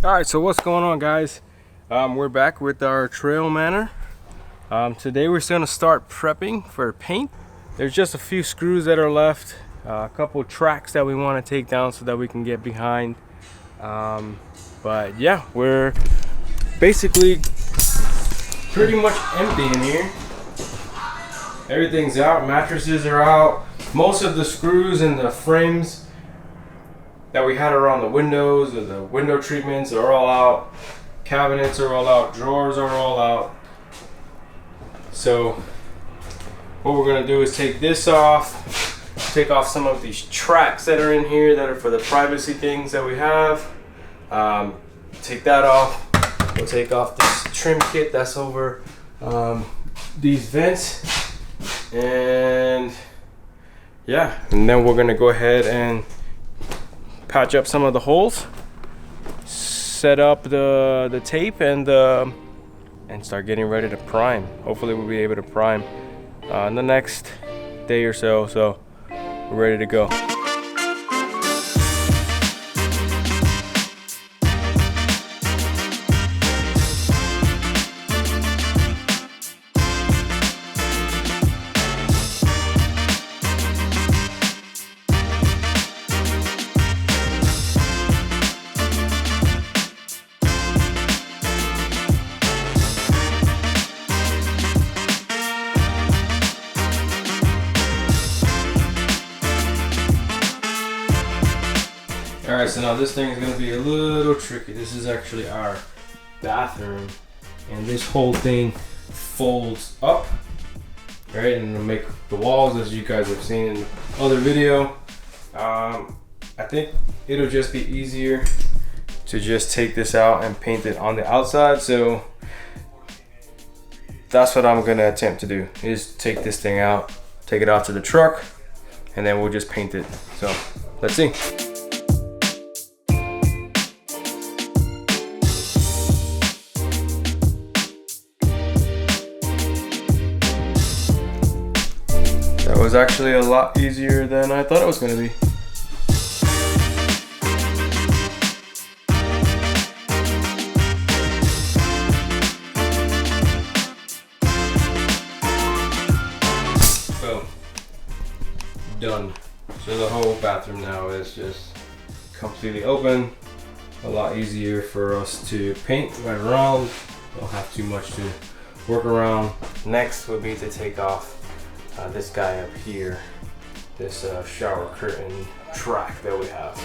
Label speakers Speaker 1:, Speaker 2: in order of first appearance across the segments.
Speaker 1: All right, so what's going on, guys? We're back with our trailmanor. Today we're going to start prepping for paint. There's just a few screws that are left, a couple tracks that we want to take down so that we can get behind. But yeah, we're basically pretty much empty in here. Everything's out, mattresses are out. Most of the screws and the frames that we had around the windows or the window treatments are all out. Cabinets are all out, drawers are all out. So what we're gonna do is take this off, take off some of these tracks that are in here that are for the privacy things that we have. Take that off. We'll take off this trim kit that's over these vents. And yeah, and then we're gonna go ahead and patch up some of the holes, set up the tape, and start getting ready to prime. Hopefully we'll be able to prime in the next day or so. So we're ready to go. Alright, so now this thing is going to be a little tricky. This is actually our bathroom, and this whole thing folds up, right, and it'll make the walls, as you guys have seen in the other video. I think it'll just be easier to just take this out and paint it on the outside, so that's what I'm going to attempt to do, is take this thing out, take it out to the truck, and then we'll just paint it. So let's see. That was actually a lot easier than I thought it was going to be. Boom. Done. So the whole bathroom now is just completely open. A lot easier for us to paint right around. Don't have too much to work around. Next would be to take off this guy up here, this shower curtain track that we have.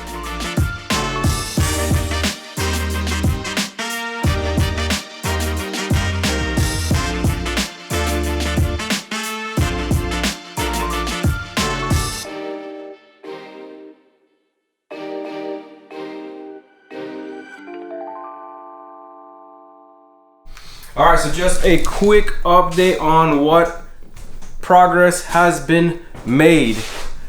Speaker 1: All right, so just a quick update on what progress has been made.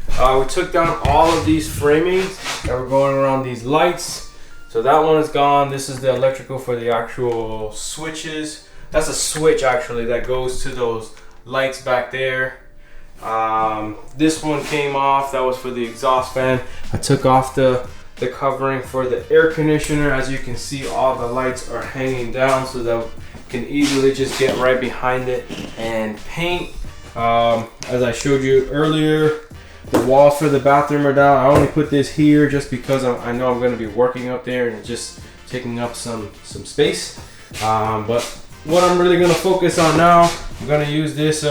Speaker 1: We took down all of these framings that were going around these lights. So that one is gone. This is the electrical for the actual switches. That's a switch actually that goes to those lights back there. This one came off. That was for the exhaust fan. I took off the covering for the air conditioner. As you can see, all the lights are hanging down so that we can easily just get right behind it and paint. As I showed you earlier, the walls for the bathroom are down. I only put this here just because I know I'm going to be working up there and just taking up some space. But what I'm really going to focus on now, I'm going to use this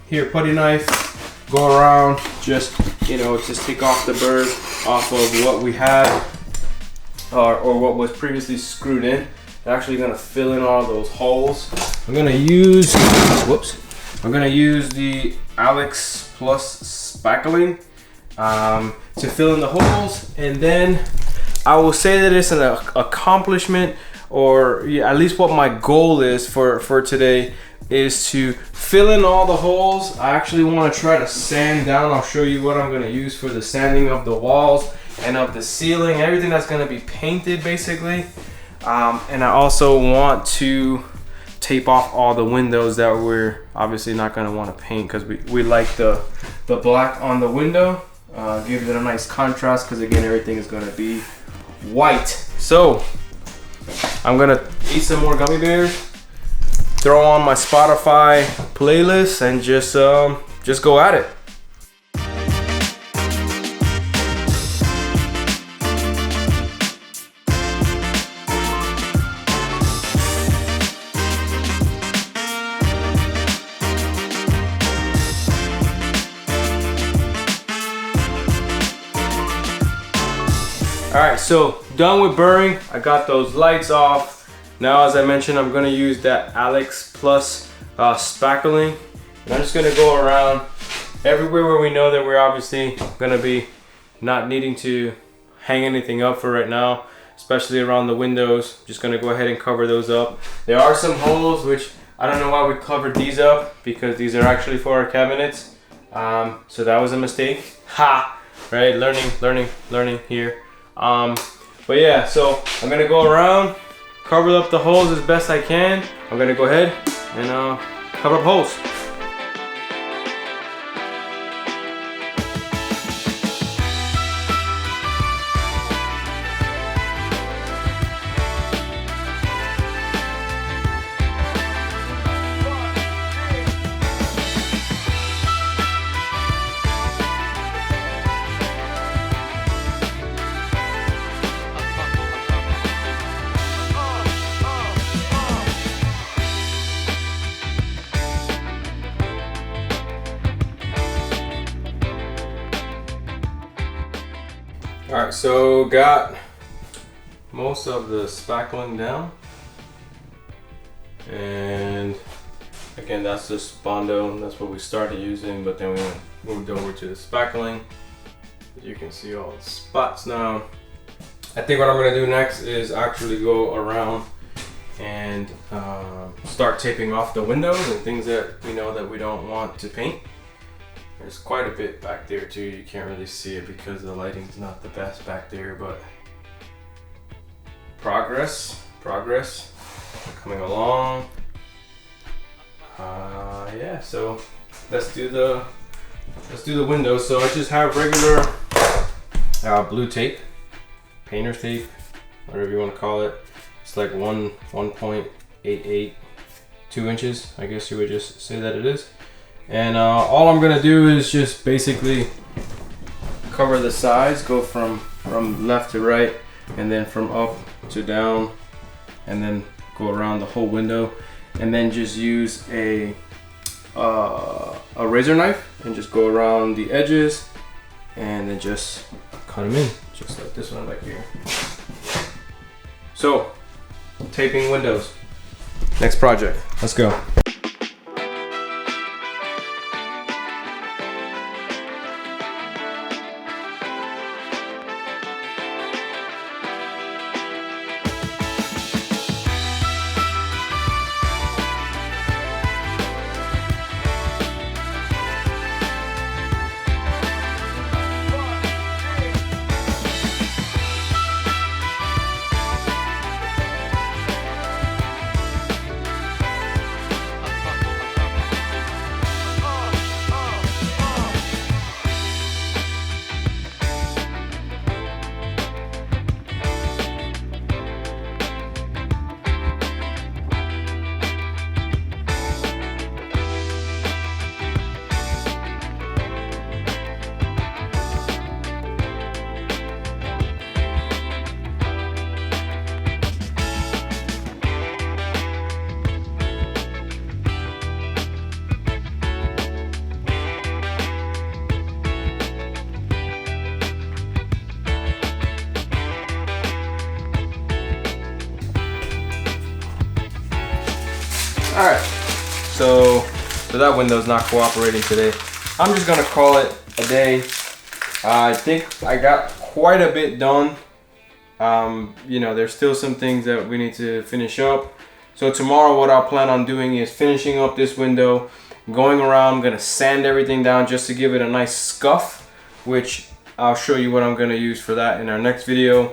Speaker 1: here putty knife, go around, just take off the burr off of what we had or what was previously screwed in. I'm actually going to fill in all those holes. I'm going to use the Alex Plus spackling to fill in the holes, and then I will say that it's an accomplishment, or at least what my goal is for today, is to fill in all the holes. I actually want to try to sand down. I'll show you what I'm going to use for the sanding of the walls and of the ceiling, everything that's going to be painted basically. And I also want to tape off all the windows that we're obviously not going to want to paint, because we like the black on the window. Gives it a nice contrast, because again, everything is going to be white. So I'm gonna eat some more gummy bears, throw on my Spotify playlist, and just go at it. Alright, so done with burring. I got those lights off. Now, as I mentioned, I'm going to use that Alex Plus spackling. And I'm just going to go around everywhere where we know that we're obviously going to be not needing to hang anything up for right now, especially around the windows. Just going to go ahead and cover those up. There are some holes, which I don't know why we covered these up, because these are actually for our cabinets. So that was a mistake. Ha! Right? Learning here. But yeah, so I'm gonna go around, cover up the holes as best I can. I'm gonna go ahead and cover up holes. Alright, so got most of the spackling down, and again, that's just Bondo. That's what we started using, but then we moved over to the spackling. You can see all the spots now. I think what I'm going to do next is actually go around and start taping off the windows and things that we know that we don't want to paint. There's quite a bit back there too. You can't really see it because the lighting's not the best back there, but progress coming along. Yeah, so let's do the windows. So I just have regular blue tape, painter's tape, whatever you want to call it. It's like 1.88, 2 inches, I guess you would just say that it is. And all I'm gonna do is just basically cover the sides, go from left to right, and then from up to down, and then go around the whole window, and then just use a razor knife and just go around the edges, and then just cut them in, just like this one back here. So, taping windows. Next project. Let's go. Alright, so that window's not cooperating today. I'm just gonna call it a day. I think I got quite a bit done. You know, there's still some things that we need to finish up. So tomorrow what I'll plan on doing is finishing up this window, going around. I'm gonna sand everything down just to give it a nice scuff, which I'll show you what I'm gonna use for that in our next video.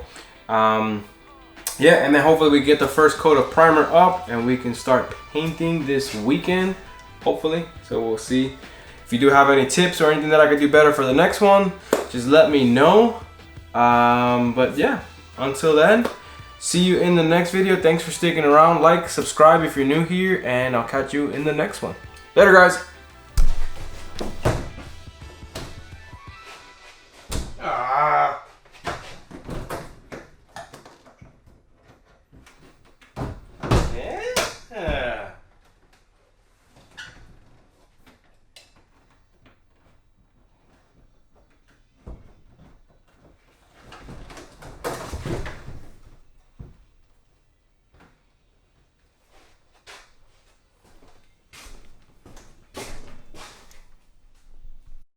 Speaker 1: Yeah, and then hopefully we get the first coat of primer up and we can start painting this weekend, hopefully. So we'll see. If you do have any tips or anything that I could do better for the next one, just let me know. But yeah, until then, See you in the next video. Thanks for sticking around. Like, subscribe if you're new here, and I'll catch you in the next one. Later, guys. Ah.